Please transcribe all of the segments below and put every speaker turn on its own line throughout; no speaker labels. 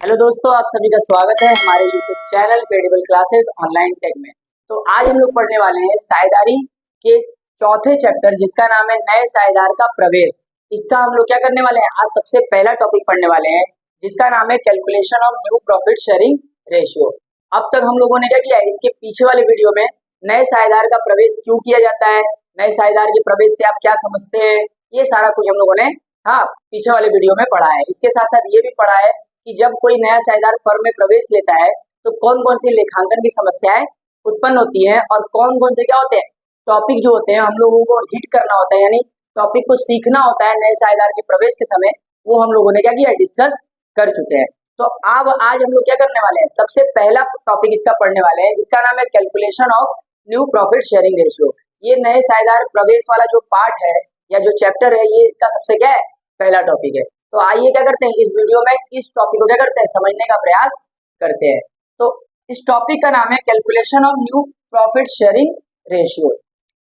Hello दोस्तों, आप सभी का स्वागत है हमारे YouTube channel Credible Classes Online Tech में। तो आज हम लोग पढ़ने वाले हैं साझेदारी के चौथे चैप्टर जिसका नाम है नए साझेदार का प्रवेश। इसका हम लोग क्या करने वाले हैं, आज सबसे पहला टॉपिक पढ़ने वाले हैं जिसका नाम है calculation of new profit sharing ratio. अब तक हम लोगों ने क्या किया है, इसके पीछे वाले वीडियो में नए साझेदार का प्रवेश क्यों किया जाता है, नए साझेदार के प्रवेश से आप क्या समझते हैं, ये सारा कुछ हम लोगों ने पीछे वाले वीडियो में पढ़ा है। इसके साथ साथ ये भी पढ़ा है कि जब कोई नया साझेदार फर्म में प्रवेश लेता है तो कौन कौन सी लेखांकन की समस्याएं उत्पन्न होती हैं और कौन कौन से क्या होते हैं टॉपिक जो होते हैं हम लोगों को हिट करना होता है, यानी टॉपिक को सीखना होता है नए साझेदार के प्रवेश के समय, वो हम लोगों ने क्या किया, डिस्कस कर चुके हैं। तो अब आज हम लोग क्या करने वाले हैं, सबसे पहला टॉपिक इसका पढ़ने वाले हैं जिसका नाम है calculation of new profit sharing ratio. ये नए साझेदार प्रवेश वाला जो पार्ट है या जो चैप्टर है, ये इसका सबसे क्या है, पहला टॉपिक है। तो आइए क्या करते हैं, इस वीडियो में इस टॉपिक को क्या करते हैं, समझने का प्रयास करते हैं। तो इस टॉपिक का नाम है calculation of new profit sharing ratio.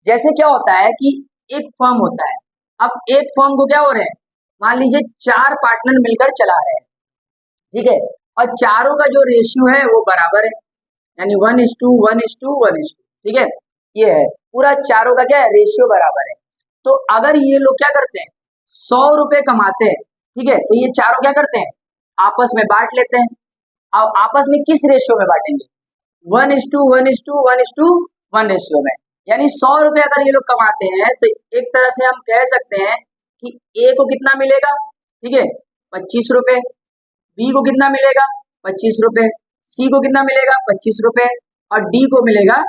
जैसे क्या होता है कि एक फर्म होता है, अब एक फर्म को क्या हो रहे हैं, मान लीजिए 4 पार्टनर मिलकर चला रहे हैं, ठीक है, और चारों का जो रेशियो है वो बराबर है, यानी 1:1:1:1, ठीक है, ये है पूरा चारों का क्या है, रेशियो बराबर है। तो अगर ये लोग क्या करते हैं, 100 रुपए कमाते हैं, ठीक है, तो ये चारों क्या करते हैं, आपस में बांट लेते हैं। अब आपस में किस रेशियो में बांटेंगे, 1:1:1:1 रेशियो में। यानी 100 रुपए अगर ये लोग कमाते हैं तो एक तरह से हम कह सकते हैं कि ए को कितना मिलेगा, ठीक है, 25 रुपए, बी को कितना मिलेगा 25 रुपए, सी को कितना मिलेगा 25 रुपए और डी को मिलेगा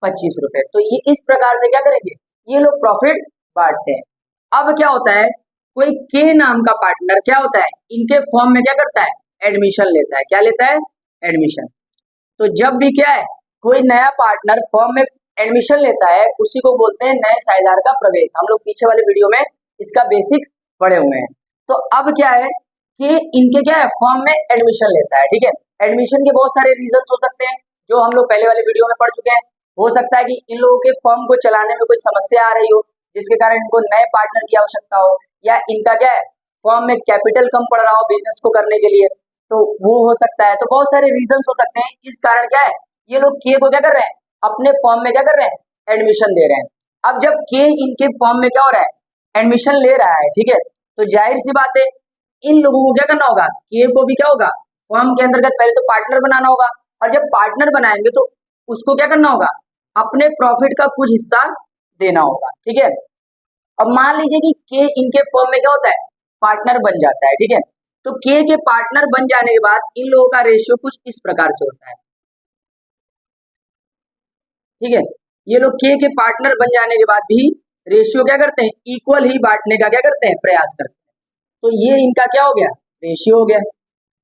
25 रुपए। तो ये इस प्रकार से क्या करेंगे, ये लोग प्रॉफिट बांटते हैं। अब क्या होता है, कोई के नाम का पार्टनर क्या होता है, इनके फॉर्म में क्या करता है, एडमिशन लेता है। क्या लेता है, एडमिशन। तो जब भी क्या है, कोई नया पार्टनर फॉर्म में एडमिशन लेता है उसी को बोलते हैं नए साझेदार का प्रवेश। हम लोग पीछे वाले वीडियो में इसका बेसिक पढ़े हुए हैं। तो अब क्या है कि इनके क्या है, फॉर्म में एडमिशन लेता है, ठीक है। एडमिशन के बहुत सारे रीजन हो सकते हैं जो हम लोग पहले वाले वीडियो में पढ़ चुके हैं। हो सकता है कि इन लोगों के फॉर्म को चलाने में कोई समस्या आ रही हो जिसके कारण इनको नए पार्टनर की आवश्यकता हो, या इनका क्या है, फॉर्म में कैपिटल कम पड़ रहा हो बिजनेस को करने के लिए, तो वो हो सकता है। तो बहुत सारे रीजंस हो सकते हैं, इस कारण क्या है, ये लोग के को क्या कर रहे हैं, अपने फॉर्म में क्या कर रहे हैं, एडमिशन दे रहे हैं। अब जब के इनके फॉर्म में क्या हो रहा है, एडमिशन ले रहा है, ठीक है, तो जाहिर सी बात है इन लोगों को क्या करना होगा, के को भी क्या होगा, फॉर्म के अंतर्गत पहले तो पार्टनर बनाना होगा, और जब पार्टनर बनाएंगे तो उसको क्या करना होगा, अपने प्रॉफिट का कुछ हिस्सा देना होगा, ठीक है। अब मान लीजिए कि के इनके फर्म में क्या होता है, पार्टनर बन जाता है, ठीक है। तो के पार्टनर बन जाने के बाद इन लोगों का रेशियो कुछ इस प्रकार से होता है, ठीक है। ये लोग के पार्टनर बन जाने के बाद भी रेशियो क्या करते हैं, इक्वल ही बांटने का क्या करते हैं, प्रयास करते हैं। तो ये इनका क्या हो गया, रेशियो हो गया,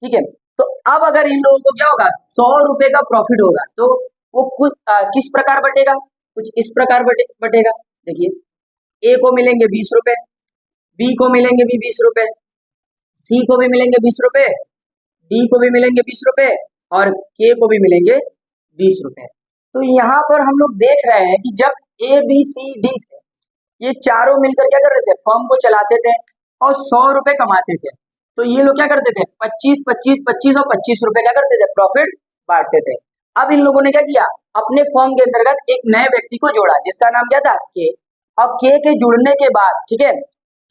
ठीक है। तो अब अगर इन लोगों को क्या होगा, 100 रुपए का प्रॉफिट होगा तो वो कुछ किस प्रकार बटेगा, कुछ इस प्रकार बटेगा। देखिए, ए को मिलेंगे 20 रुपए, बी को मिलेंगे भी 20 रुपए, सी को भी मिलेंगे 20 रुपए, डी को भी मिलेंगे 20 रुपए और के को भी मिलेंगे 20 रुपए। तो यहाँ पर हम लोग देख रहे हैं कि जब ए बी सी डी थे, ये चारों मिलकर क्या कर रहे थे, फर्म को चलाते थे और 100 रुपए कमाते थे। तो ये लोग क्या करते थे, 25 25 25 और 25 रुपए क्या करते थे, प्रॉफिट बांटते थे। अब इन लोगों ने क्या किया, अपने फर्म के अंतर्गत एक नए व्यक्ति को जोड़ा जिसका नाम क्या था, के। और के जुड़ने के बाद, ठीक है,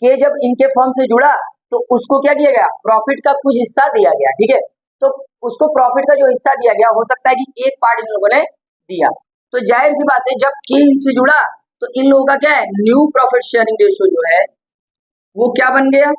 के जब इनके फर्म से जुड़ा तो उसको क्या किया गया, प्रॉफिट का कुछ हिस्सा दिया गया, ठीक है। तो उसको प्रॉफिट का जो हिस्सा दिया गया, हो सकता है कि एक पार्ट इन लोगों ने दिया। तो जाहिर सी बात है जब के इनसे जुड़ा तो इन लोगों का क्या है, न्यू प्रॉफिट शेयरिंग रेशियो जो है वो क्या बन गया,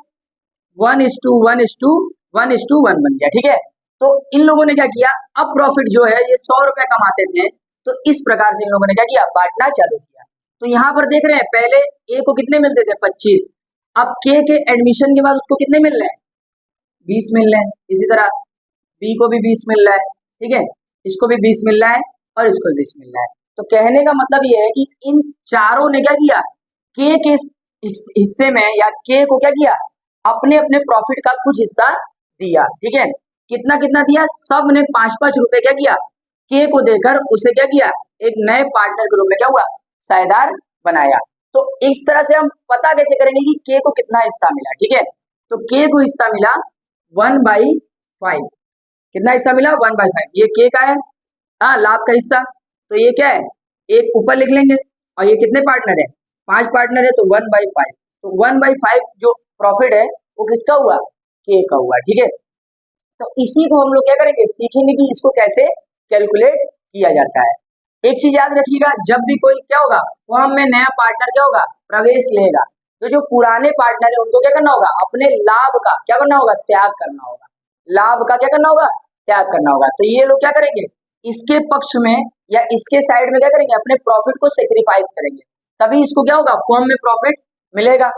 1:1:1:1 बन गया, ठीक है। तो इन लोगों ने क्या किया, अब प्रॉफिट जो है ये 100 रुपए कमाते थे तो इस प्रकार से इन लोगों ने क्या किया, बांटना चालू किया। तो यहाँ पर देख रहे हैं, पहले ए को कितने मिलते थे, 25। अब के एडमिशन के बाद उसको कितने मिल रहे हैं, 20 मिल रहे हैं। इसी तरह बी को भी 20 मिल रहा है, ठीक है, इसको भी 20 मिल रहा है और इसको भी 20 मिल रहा है। तो कहने का मतलब ये है कि इन चारों ने क्या किया, के हिस्से में या के को क्या किया, अपने अपने प्रॉफिट का कुछ हिस्सा दिया, ठीक है। कितना कितना दिया, सब ने 5-5 रुपए क्या किया, के को देकर उसे क्या किया, एक नए पार्टनर के रूप में क्या हुआ, साझेदार बनाया। तो इस तरह से हम पता कैसे करेंगे कि के को कितना हिस्सा मिला, ठीक है। तो के को हिस्सा मिला 1/5, कितना हिस्सा मिला 1/5, ये के का है हाँ लाभ का हिस्सा, तो ये क्या है एक ऊपर लिख लेंगे, और ये कितने पार्टनर है 5 पार्टनर है तो 1/5, तो 1/5 जो प्रॉफिट है वो किसका हुआ के का हुआ, ठीक है। तो इसी को हम लोग क्या करेंगे सीखेंगे कि इसको कैसे कैलकुलेट किया जाता है। एक चीज याद रखिएगा, जब भी कोई क्या होगा फर्म में नया पार्टनर क्या होगा प्रवेश लेगा, तो जो पुराने पार्टनर है उनको क्या करना होगा अपने लाभ का क्या करना होगा त्याग करना होगा, लाभ का क्या करना होगा त्याग करना होगा। तो ये लोग क्या करेंगे इसके पक्ष में या इसके साइड में क्या करेंगे अपने प्रॉफिट को सेक्रीफाइस करेंगे, तभी इसको क्या होगा फर्म में प्रॉफिट मिलेगा।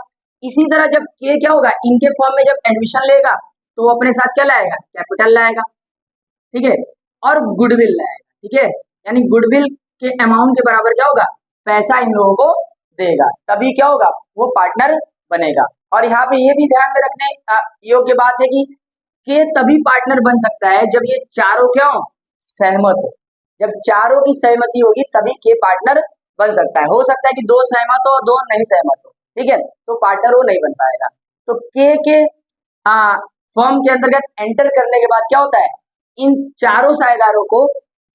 इसी तरह जब के क्या होगा इनके फर्म में जब एडमिशन लेगा तो वो अपने साथ क्या लाएगा कैपिटल लाएगा, ठीक है, और गुडविल लाएगा, ठीक है, यानी गुडविल के अमाउंट के बराबर क्या होगा पैसा इन लोगों को देगा, तभी क्या होगा वो पार्टनर बनेगा। और यहाँ पे ये भी ध्यान में रखने योग्य बात है कि के तभी पार्टनर बन सकता है जब ये चारों क्या हो सहमत हो, जब चारों की सहमति होगी तभी के पार्टनर बन सकता है। हो सकता है कि दो सहमत हो दो नहीं सहमत हो, ठीक है, तो पार्टनर वो नहीं बन पाएगा। तो के फर्म के अंतर्गत एंटर करने के बाद क्या होता है इन चारों साझेदारों को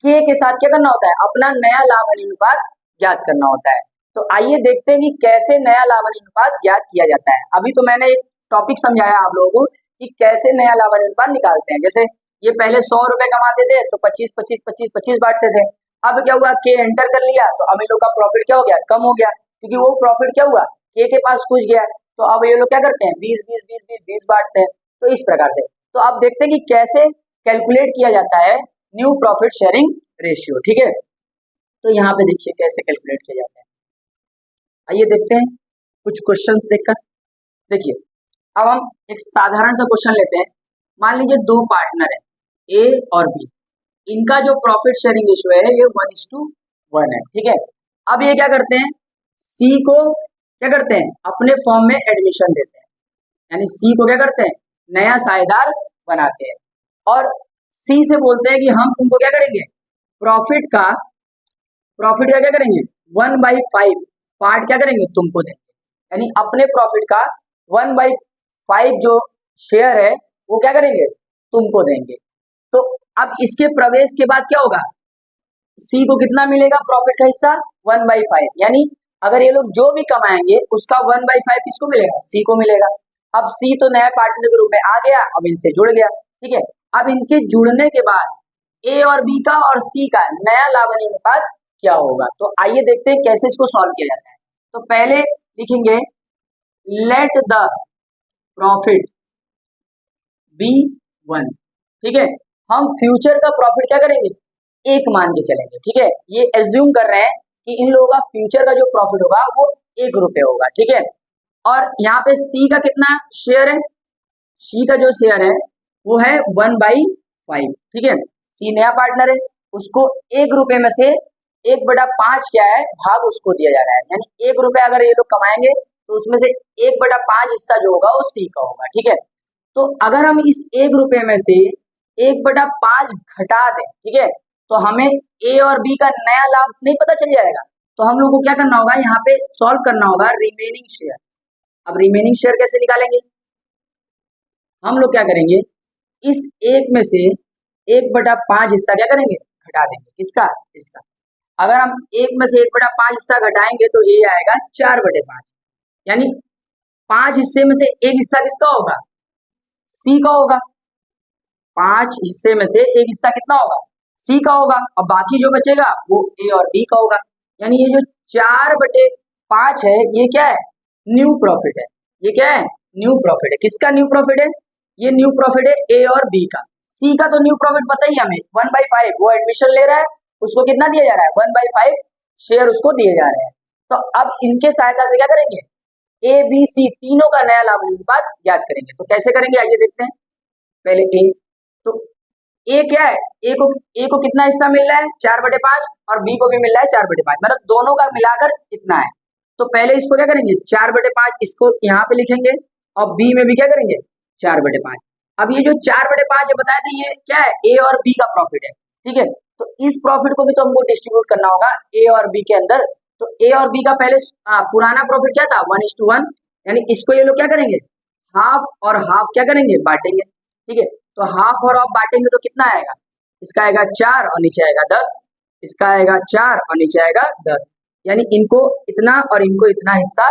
के साथ क्या करना होता है अपना नया लाभ अनुपात ज्ञात करना होता है। तो आइए देखते हैं कि कैसे नया लाभ अनुपात ज्ञात किया जाता है। अभी तो मैंने एक टॉपिक समझाया आप लोगों को कि कैसे नया लाभ अनुपात निकालते हैं, जैसे ये पहले 100 रुपए कमाते थे तो 25 बांटते थे, अब क्या हुआ के एंटर कर लिया तो अब इन लोग का प्रॉफिट क्या हो गया कम हो गया, क्योंकि वो प्रॉफिट क्या हुआ के पास कुछ गया, तो अब ये लोग क्या करते हैं 20 बांटते हैं। तो इस प्रकार से तो आप देखते हैं कि कैसे कैलकुलेट किया जाता है न्यू प्रॉफिट शेयरिंग रेशियो, ठीक है। तो यहाँ पे देखिए कैसे कैलकुलेट किया जाता है, आइए देखते हैं कुछ क्वेश्चंस देखकर। देखिए अब हम एक साधारण सा क्वेश्चन लेते हैं, मान लीजिए दो पार्टनर है ए और बी, इनका जो प्रॉफिट शेयरिंग रेशियो है ये 1:1 है, ठीक है। अब ये क्या करते हैं सी को क्या करते हैं अपने फॉर्म में एडमिशन देते हैं, यानी सी को क्या करते हैं नया साझेदार बनाते हैं, और सी से बोलते हैं कि हम तुमको क्या करेंगे प्रॉफिट का क्या करेंगे 1/5 पार्ट क्या करेंगे तुमको देंगे, यानी अपने प्रॉफिट का 1/5 जो शेयर है वो क्या करेंगे तुमको देंगे। तो अब इसके प्रवेश के बाद क्या होगा सी को कितना मिलेगा प्रॉफिट का हिस्सा 1/5, यानी अगर ये लोग जो भी कमाएंगे उसका 1/5 किसको मिलेगा सी को मिलेगा। अब सी तो नया पार्टनर के रूप में आ गया, अब इनसे जुड़ गया, ठीक है। अब इनके जुड़ने के बाद ए और बी का और सी का नया लाभ अनुपात क्या होगा, तो आइए देखते हैं कैसे इसको सॉल्व किया जाता है। तो पहले लिखेंगे लेट द प्रॉफिट बी 1, ठीक है, हम फ्यूचर का प्रॉफिट क्या करेंगे एक मान के चलेंगे, ठीक है। ये एज्यूम कर रहे हैं कि इन लोगों का फ्यूचर का जो प्रॉफिट होगा वो 1 रुपए होगा, ठीक है। और यहाँ पे सी का कितना शेयर है, सी का जो शेयर है वो है 1/5, ठीक है। सी नया पार्टनर है, उसको 1 रुपए में से 1/5 क्या है भाग उसको दिया जा रहा है, यानी 1 रुपए अगर ये लोग कमाएंगे तो उसमें से 1/5 हिस्सा जो होगा वो सी का होगा, ठीक है। तो अगर हम इस 1 रुपए में से 1/5 घटा दें, ठीक है, तो हमें ए और बी का नया लाभ नहीं पता चल जाएगा, तो हम लोग को क्या करना होगा यहाँ पे सॉल्व करना होगा रिमेनिंग शेयर। अब रिमेनिंग शेयर कैसे निकालेंगे, हम लोग क्या करेंगे इस एक में से 1/5 हिस्सा क्या करेंगे घटा देंगे, किसका इसका। अगर हम एक में से 1/5 हिस्सा घटाएंगे तो ये आएगा 4/5, यानी 5 हिस्से में से एक हिस्सा किसका होगा सी का होगा, 5 हिस्से में से एक हिस्सा कितना होगा सी का होगा, और बाकी जो बचेगा वो ए और बी का होगा। यानी ये जो 4/5 है ये क्या है न्यू प्रॉफिट है, ये क्या है न्यू प्रॉफिट है, किसका न्यू प्रॉफिट है ये न्यू प्रॉफिट है ए और बी का। सी का तो न्यू प्रॉफिट पता ही हमें 1/5, वो एडमिशन ले रहा है उसको कितना दिया जा रहा है 1/5 शेयर उसको दिए जा रहे हैं। तो अब इनके सहायता से क्या करेंगे ए बी सी तीनों का नया लाभ अनुपात ज्ञात करेंगे। तो कैसे करेंगे आइए देखते हैं। पहले ए, तो ए क्या है ए को कितना हिस्सा मिल रहा है 4/5 और बी को भी मिल रहा है 4/5, मतलब दोनों का मिलाकर इतना है। तो पहले इसको क्या करेंगे 4/5 इसको यहाँ पे लिखेंगे और बी में भी क्या करेंगे 4/5। अब ये जो 4/5 है बताए थे ये क्या है ए और बी का प्रॉफिट है, ठीक है। तो इस प्रॉफिट को भी तो हमको डिस्ट्रीब्यूट करना होगा ए और बी के अंदर। तो ए और बी का पहले पुराना प्रॉफिट क्या था 1:1, यानी इसको ये लोग क्या करेंगे हाफ और हाफ क्या करेंगे बांटेंगे, ठीक है। तो हाफ और ऑफ बांटेंगे तो कितना आएगा, इसका आएगा 4 और नीचे आएगा 10, इसका आएगा 4 और नीचे आएगा 10, यानी इनको इतना और इनको इतना हिस्सा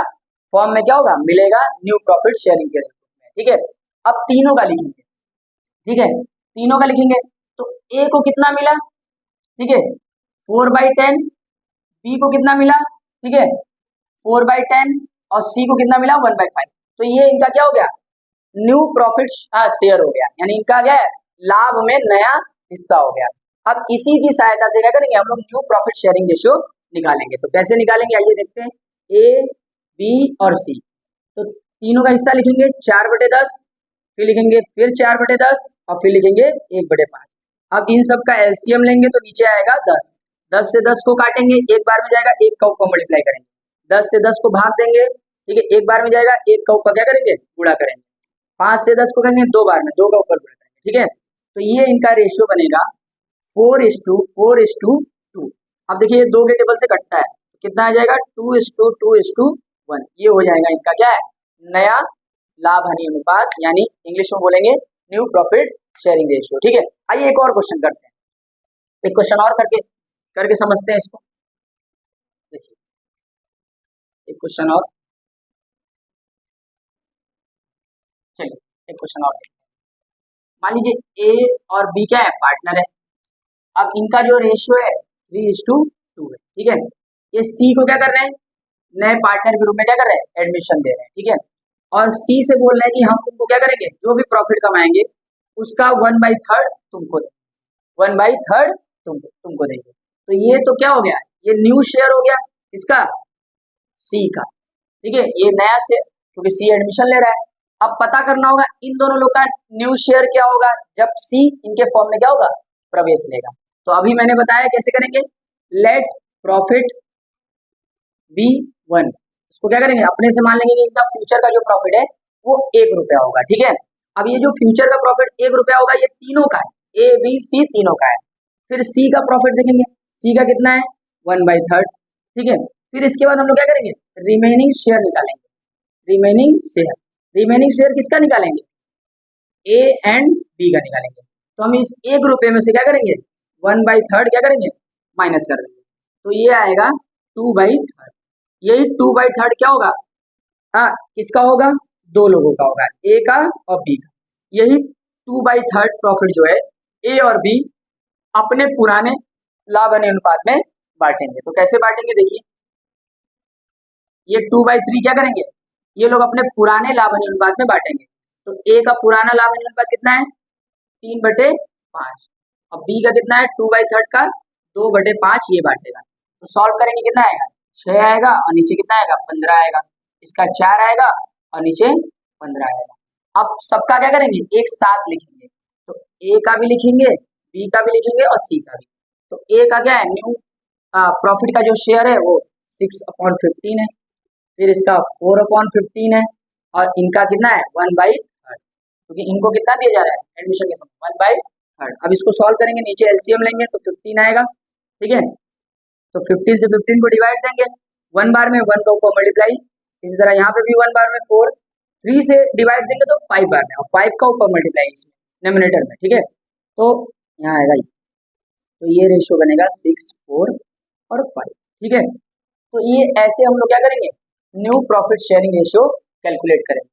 फॉर्म में क्या होगा, मिलेगा न्यू प्रॉफिट शेयरिंग के रूप में। ठीक है, अब तीनों का लिखेंगे। ठीक है, तीनों का लिखेंगे तो ए को कितना मिला, ठीक है 4/10, बी को कितना मिला, ठीक है 4/10, और सी को कितना मिला 1/5। तो ये इनका क्या हो गया, न्यू प्रॉफिट शेयर हो गया, यानी इनका क्या है, लाभ में नया हिस्सा हो गया। अब इसी की सहायता से क्या करेंगे, हम लोग न्यू प्रॉफिट शेयरिंग रेशियो निकालेंगे। तो कैसे निकालेंगे, आइए देखते हैं। ए, बी और सी, तो तीनों का हिस्सा लिखेंगे 4/10, फिर लिखेंगे फिर 4/10 और फिर लिखेंगे 1/5। अब इन सब का एलसीएम लेंगे तो नीचे आएगा 10, 10 से 10 को काटेंगे, एक बार में जाएगा, एक का ऊपर मल्टीप्लाई करेंगे, 10 से 10 को भाग देंगे, ठीक है एक बार में जाएगा, एक का ऊपर क्या करेंगे, गुणा करेंगे, 5 से 10 को करेंगे दो बार में, दो का ऊपर गुणा करेंगे। ठीक है, तो ये इनका रेशियो बनेगा 4:4:2। अब देखिए ये दो के टेबल से कटता है, कितना आ जाएगा 2:2:1। ये हो जाएगा इनका क्या है, नया लाभ हानि अनुपात, यानी इंग्लिश में बोलेंगे न्यू प्रॉफिट शेयरिंग रेशियो। ठीक है, आइए एक और क्वेश्चन करते हैं, एक क्वेश्चन और करके समझते हैं इसको। देखिए एक क्वेश्चन और, चलिए एक क्वेश्चन और देखते हैं। मान लीजिए ए और बी क्या है, पार्टनर है। अब इनका जो रेशियो है 3:2 है। ठीक है, ये सी को क्या कर रहे हैं, नए पार्टनर के रूप में क्या कर रहे हैं, एडमिशन दे रहे हैं। ठीक है, और सी से बोल रहे हैं कि हम तुमको क्या करेंगे, जो भी प्रॉफिट कमाएंगे उसका 1/3 तुमको देंगे, 1/3 तुमको देंगे। तो ये तो क्या हो गया, ये न्यू शेयर हो गया इसका, सी का। ठीक है, ये नया शेयर, क्योंकि सी एडमिशन ले रहा है। अब पता करना होगा इन दोनों लोग का न्यू शेयर क्या होगा जब सी इनके फॉर्म में क्या होगा, प्रवेश लेगा। तो अभी मैंने बताया कैसे करेंगे, लेट प्रॉफिट बी 1, इसको क्या करेंगे, अपने से मान लेंगे कि इनका फ्यूचर का जो प्रॉफिट है वो 1 रुपया होगा। ठीक है, अब ये जो फ्यूचर का प्रॉफिट 1 रुपया होगा, ये तीनों का है, ए बी सी तीनों का है। फिर सी का प्रॉफिट देखेंगे, सी का कितना है 1/3। ठीक है, फिर इसके बाद हम लोग क्या करेंगे, रिमेनिंग शेयर निकालेंगे, रिमेनिंग शेयर किसका निकालेंगे, ए एंड बी का निकालेंगे। तो हम इस 1 रुपये में से क्या करेंगे, 1/3 क्या करेंगे, माइनस कर देंगे, तो ये आएगा 2/3। यही 2/3 क्या होगा, हाँ किसका होगा, दो लोगों का होगा, ए का और बी का। यही 2/3 प्रॉफिट जो है ए और बी अपने पुराने लाभ हानि अनुपात में बांटेंगे। तो कैसे बांटेंगे, देखिए ये 2/3 क्या करेंगे, ये लोग अपने पुराने लाभ हानि अनुपात में बांटेंगे। तो ए का पुराना लाभ हानि अनुपात कितना है, 3/5, और बी का कितना है 2/3 का 2/5, ये बांटेगा। तो सॉल्व करेंगे कितना आएगा, 6 आएगा और नीचे कितना आएगा 15 आएगा, इसका 4 आएगा और नीचे 15 आएगा। अब सबका क्या करेंगे, एक साथ लिखेंगे, तो ए का भी लिखेंगे, बी का भी लिखेंगे और सी का भी। तो ए का क्या है, न्यू प्रॉफिट का जो शेयर है वो 6/15 है, फिर इसका 4/15 है, और इनका कितना है 1/3, क्योंकि इनको कितना दिया जा रहा है एडमिशन के समय 1/3। अब इसको सॉल्व करेंगे, नीचे एलसीएम लेंगे तो 15 आएगा। ठीक है, तो 15 से 15 को डिवाइड देंगे, 1 बार में 1 का ऊपर मल्टीप्लाई, इसी तरह यहाँ पे भी 1 बार में 4, 3 से डिवाइड देंगे तो 5 बार में, और 5 का ऊपर मल्टीप्लाई इसमें डिनोमिनेटर में। ठीक है, तो यहाँ आएगा, तो ये रेशियो बनेगा 6, 4 और 5। ठीक है, तो ये ऐसे हम लोग क्या करेंगे, new profit sharing ratio calculate करेंगे।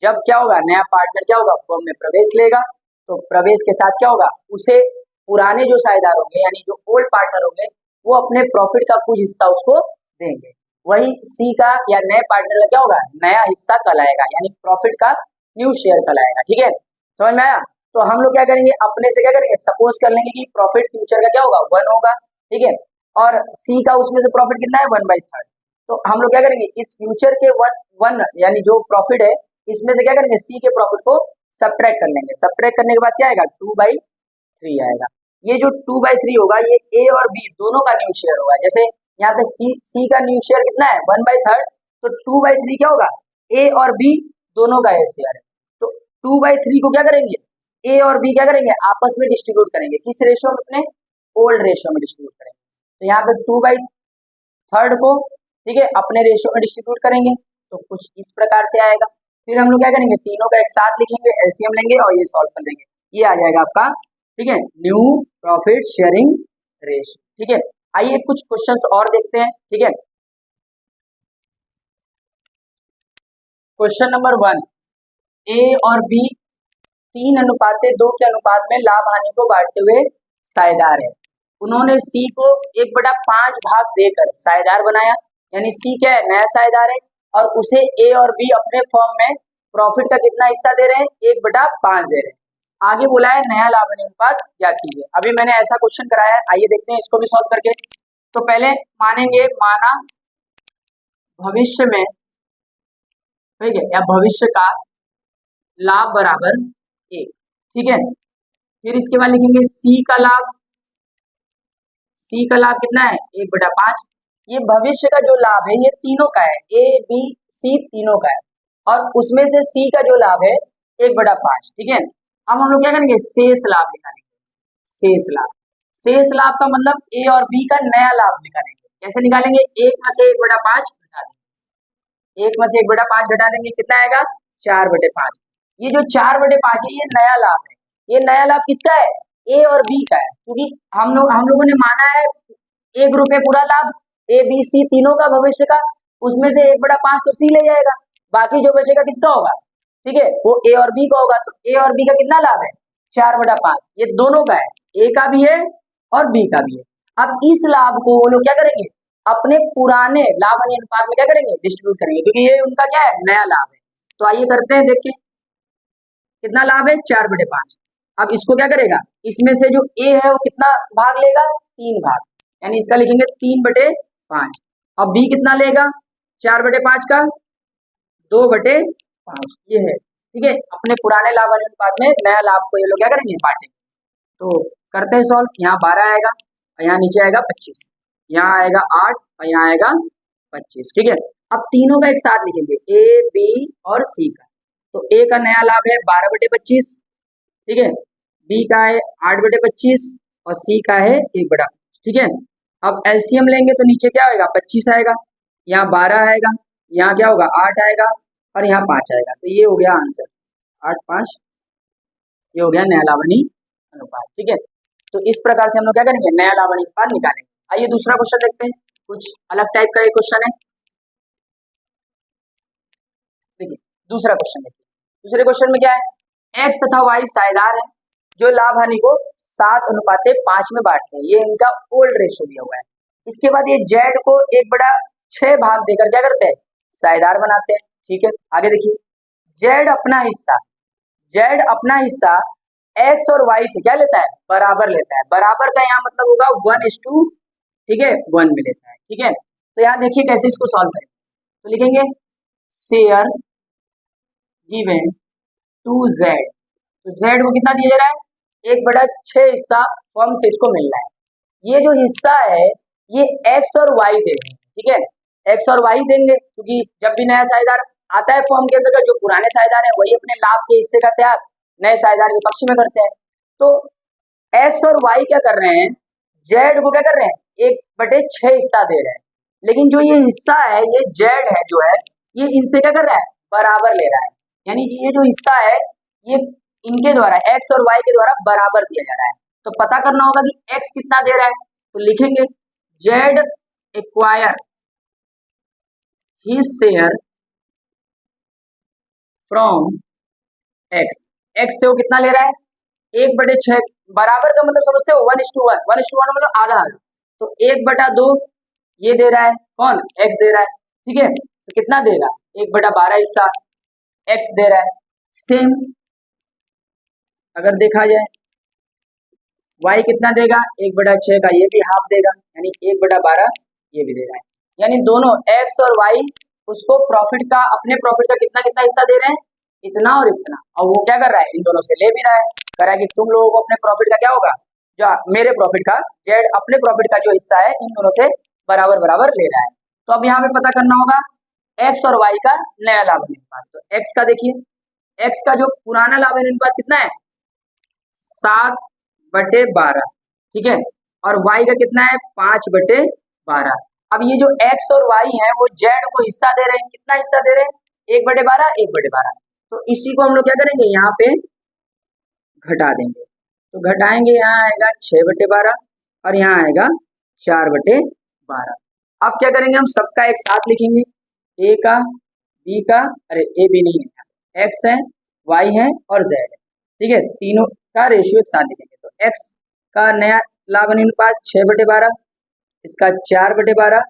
जब क्या होगा, नया पार्टनर क्या होगा, फर्म में प्रवेश लेगा, तो प्रवेश के साथ क्या होगा, उसे पुराने जो साझेदार होंगे यानी जो ओल्ड पार्टनर होंगे वो अपने प्रॉफिट का कुछ हिस्सा उसको देंगे। वही सी का या नए पार्टनर का क्या होगा, नया हिस्सा कल आएगा, यानी प्रॉफिट का न्यू शेयर कल आएगा। ठीक है, समझ में आया। तो हम लोग क्या करेंगे, अपने से क्या करेंगे, सपोज कर लेंगे कि प्रॉफिट फ्यूचर का क्या होगा 1 होगा। ठीक है, और सी का उसमें से प्रॉफिट कितना है 1/3। तो हम लोग क्या करेंगे, इस फ्यूचर के वन यानी जो प्रॉफिट है इसमें से क्या करेंगे, सी के प्रॉफिट को सब्ट्रैक्ट कर लेंगे। सब्ट्रैक्ट करने के बाद क्या आएगा 2/3 आएगा। ये जो 2/3 होगा ये ए और बी दोनों का न्यू शेयर होगा। जैसे यहाँ पे सी का न्यू शेयर कितना है 1/3, तो 2/3 क्या होगा, ए और बी दोनों का शेयर है। तो 2/3 को क्या करेंगे, ए और बी क्या करेंगे, आपस में डिस्ट्रीब्यूट करेंगे। किस रेशियो में, अपने ओल्ड रेशियो में डिस्ट्रीब्यूट करेंगे। तो यहाँ पे 2/3 को ठीक है अपने रेशियो में डिस्ट्रीब्यूट करेंगे, तो कुछ इस प्रकार से आएगा। फिर हम लोग क्या करेंगे, तीनों का एक साथ लिखेंगे, एलसीएम लेंगे और ये सॉल्व कर देंगे। ये आ जाएगा आपका, ठीक है, न्यू प्रॉफिट शेयरिंग रेशियो। ठीक है, आइए कुछ क्वेश्चंस और देखते हैं। ठीक है, क्वेश्चन नंबर 1, ए और बी 3:2 के अनुपात में लाभ हानि को बांटते हुए साझेदार है। उन्होंने सी को 1/5 भाग देकर साझेदार बनाया, यानी सी क्या है, नया साझेदार है, और उसे ए और बी अपने फर्म में प्रॉफिट का कितना हिस्सा दे रहे हैं, 1/5 दे रहे हैं। आगे बोला है नया लाभ हानि अनुपात क्या कीजिए। अभी मैंने ऐसा क्वेश्चन कराया है, आइए देखते हैं इसको भी सॉल्व करके। तो पहले मानेंगे, माना भविष्य में, ठीक है, या भविष्य का लाभ बराबर 1। ठीक है, फिर इसके बाद लिखेंगे सी का लाभ, सी का लाभ कितना है, 1/5। ये भविष्य का जो लाभ है ये तीनों का है, ए बी सी तीनों का है, और उसमें से सी का जो लाभ है 1/5। ठीक है, अब हम लोग क्या करेंगे, शेष लाभ निकालेंगे। शेष लाभ, शेष लाभ का मतलब ए और बी का नया लाभ निकालेंगे। कैसे निकालेंगे, 1 में से 1/5 घटा देंगे, 1 में से 1/5 घटा देंगे, कितना आएगा, 4/5। ये जो 4/5 है ये नया लाभ है। ये नया लाभ किसका है, ए और बी का है, क्योंकि हम लोगों ने माना है 1 रुपये पूरा लाभ ए बी सी तीनों का भविष्य का, उसमें से 1/5 तो सी ले जाएगा, बाकी जो बचेगा किसका होगा, ठीक है, वो ए और बी का होगा। तो ए और बी का कितना लाभ है, 4/5, ये दोनों का है, ए का भी है और बी का भी है। अब इस लाभ को वो लोग क्या करेंगे, अपने पुराने लाभ हानि अनुपात में क्या करेंगे, डिस्ट्रीब्यूट करेंगे, क्योंकि ये उनका क्या है, नया लाभ है। तो आइए करते हैं, देखिए कितना लाभ है, 4/5। अब इसको क्या करेगा, इसमें से जो ए है वो कितना भाग लेगा, 3 भाग, यानी इसका लिखेंगे 3/5। अब बी कितना लेगा, 4/5 का 2/5, ये है। ठीक है, अपने पुराने लाभ हानि अनुपात में नया लाभ को ये लोग क्या करेंगे, बांटेंगे। तो करते हैं सॉल्व, यहाँ 12 आएगा और यहाँ नीचे आएगा 25, यहाँ आएगा 8 और यहाँ आएगा 25। ठीक है, अब तीनों का एक साथ लिखेंगे, ए बी और सी का। तो ए का नया लाभ है 12/25, ठीक है, बी का है 8/25 और सी का है 1/5। ठीक है, अब एलसीएम लेंगे तो नीचे क्या आएगा, 25 आएगा, यहाँ 12 आएगा, यहाँ क्या होगा, 8 आएगा और यहाँ 5 आएगा। तो ये हो गया आंसर, 8, 5, ये हो गया नया लाभ हानि अनुपात। ठीक है, तो इस प्रकार से हम लोग क्या करेंगे, नया लाभ हानि अनुपात निकालेंगे। आइए दूसरा क्वेश्चन देखते हैं, कुछ अलग टाइप का एक क्वेश्चन है। देखिए दूसरा क्वेश्चन देखिए, दूसरे क्वेश्चन में क्या है, एक्स तथा वाई साझेदार है जो लाभ हानि को 7:5 में बांटते हैं। ये इनका ओल्ड रेशियो दिया हुआ है। इसके बाद ये जेड को 1/6 भाग देकर क्या करते हैं, साझेदार बनाते हैं। ठीक है, आगे देखिए, जेड अपना हिस्सा, जेड अपना हिस्सा एक्स और वाई से क्या लेता है, बराबर लेता है। बराबर का यहाँ मतलब होगा 1:2, ठीक है, 1 में लेता है। ठीक है, तो यहाँ देखिए कैसे इसको सॉल्व करें, तो लिखेंगे शेयर गिवन टू जेड। तो जेड को कितना दिया जा रहा है, 1/6 हिस्सा फर्म से इसको मिल रहा है। ये जो हिस्सा है ये एक्स और वाई देंगे। ठीक है, एक्स और वाई देंगे, क्योंकि जब भी नया साझेदार आता है फर्म के अंदर, जो पुराने साझेदार है वही अपने लाभ के हिस्से का त्याग नए साझेदार के पक्ष में करते हैं। तो एक्स और वाई क्या कर रहे हैं, जेड को क्या कर रहे हैं, 1/6 हिस्सा दे रहे हैं, लेकिन जो ये हिस्सा है, ये जेड है जो है, ये इनसे क्या कर रहा है, बराबर ले रहा है। यानी कि ये जो हिस्सा है ये इनके द्वारा, एक्स और वाई के द्वारा बराबर दिया जा रहा है। तो पता करना होगा कि एक्स कितना दे रहा है, तो लिखेंगे Z acquire his share from x. X से वो कितना ले रहा है, 1/6, बराबर का मतलब समझते हो 1:1, 1:1 मतलब आधा। तो 1/2 ये दे रहा है, कौन, एक्स दे रहा है। ठीक है, तो कितना देगा, 1/12 हिस्सा एक्स दे रहा है। सेम अगर देखा जाए वाई कितना देगा, 1/6 का ये भी हाफ देगा, यानी 1/12 ये भी दे रहा है। यानी दोनों एक्स और वाई उसको प्रॉफिट का, अपने प्रॉफिट का कितना कितना हिस्सा दे रहे हैं, इतना और इतना, और वो क्या कर रहा है, इन दोनों से ले भी रहा है, कह रहा है कि तुम लोगों को अपने प्रॉफिट का क्या होगा, जो मेरे प्रॉफिट का, जेड अपने प्रॉफिट का जो हिस्सा है इन दोनों से बराबर बराबर ले रहा है। तो अब यहाँ पे पता करना होगा एक्स और वाई का नया लाभ हानि अनुपात। तो एक्स का देखिए, एक्स का जो पुराना लाभ हानि अनुपात कितना है, 7/12। ठीक है, और वाई का कितना है, 5/12। अब ये जो एक्स और वाई है वो जेड को हिस्सा दे रहे हैं, कितना हिस्सा दे रहे हैं, 1/12, 1/12। तो इसी को हम लोग क्या करेंगे, यहाँ पे घटा देंगे। तो घटाएंगे, यहाँ आएगा 6/12 और यहाँ आएगा 4/12। अब क्या करेंगे, हम सबका एक साथ लिखेंगे, ए का, बी का, अरे ए बी नहीं है, एक्स है, वाई है और जेड है, ठीक है, तीनों का रेशियो एक साथ लिखेंगे। तो एक्स का नया लाभ अनुपात 6/12, इसका 4/12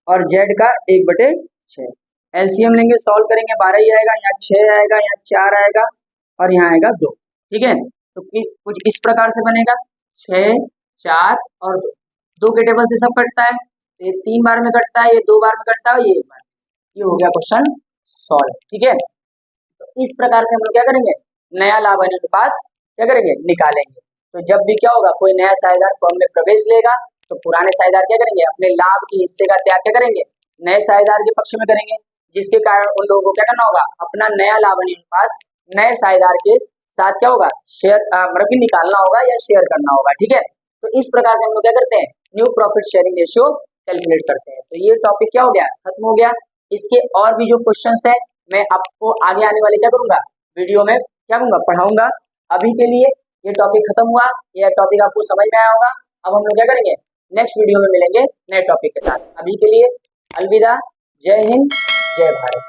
और जेड का 1/6। एलसीएम लेंगे, सॉल्व करेंगे, 12 ही आएगा, यहाँ 6 आएगा, यहाँ 4 आएगा और यहाँ आएगा 2, ठीक है। तो कुछ इस प्रकार से बनेगा, 6, 4 और 2, 2 के टेबल से सब कटता है, तो ये 3 बार में कटता है, ये 2 बार में कटता है, ये 1 बार। ये हो गया क्वेश्चन सॉल्व, ठीक है। तो इस प्रकार से हम लोग क्या करेंगे, नया लाभ अनुपात क्या करेंगे, निकालेंगे। तो जब भी क्या होगा, कोई नया साझेदार फर्म में प्रवेश लेगा तो पुराने साझेदार क्या करेंगे, अपने लाभ के हिस्से का त्याग क्या करेंगे, नए साझेदार के पक्ष में करेंगे, जिसके कारण उन लोगों को क्या करना होगा, अपना नया लाभ अनुपात नए साझेदार के साथ क्या होगा, शेयर मतलब कि निकालना होगा या शेयर करना होगा, ठीक है। तो इस प्रकार से हम लोग क्या करते हैं, new profit sharing ratio calculate करते हैं। तो ये टॉपिक क्या हो गया, खत्म हो गया। इसके और भी जो क्वेश्चंस है मैं आपको आगे आने वाले क्या करूंगा, वीडियो में क्या करूंगा, पढ़ाऊंगा। अभी के लिए ये टॉपिक खत्म हुआ, ये टॉपिक आपको समझ में आया होगा। अब हम लोग क्या करेंगे, नेक्स्ट वीडियो में मिलेंगे नए टॉपिक के साथ। अभी के लिए अलविदा, जय हिंद, जय भारत।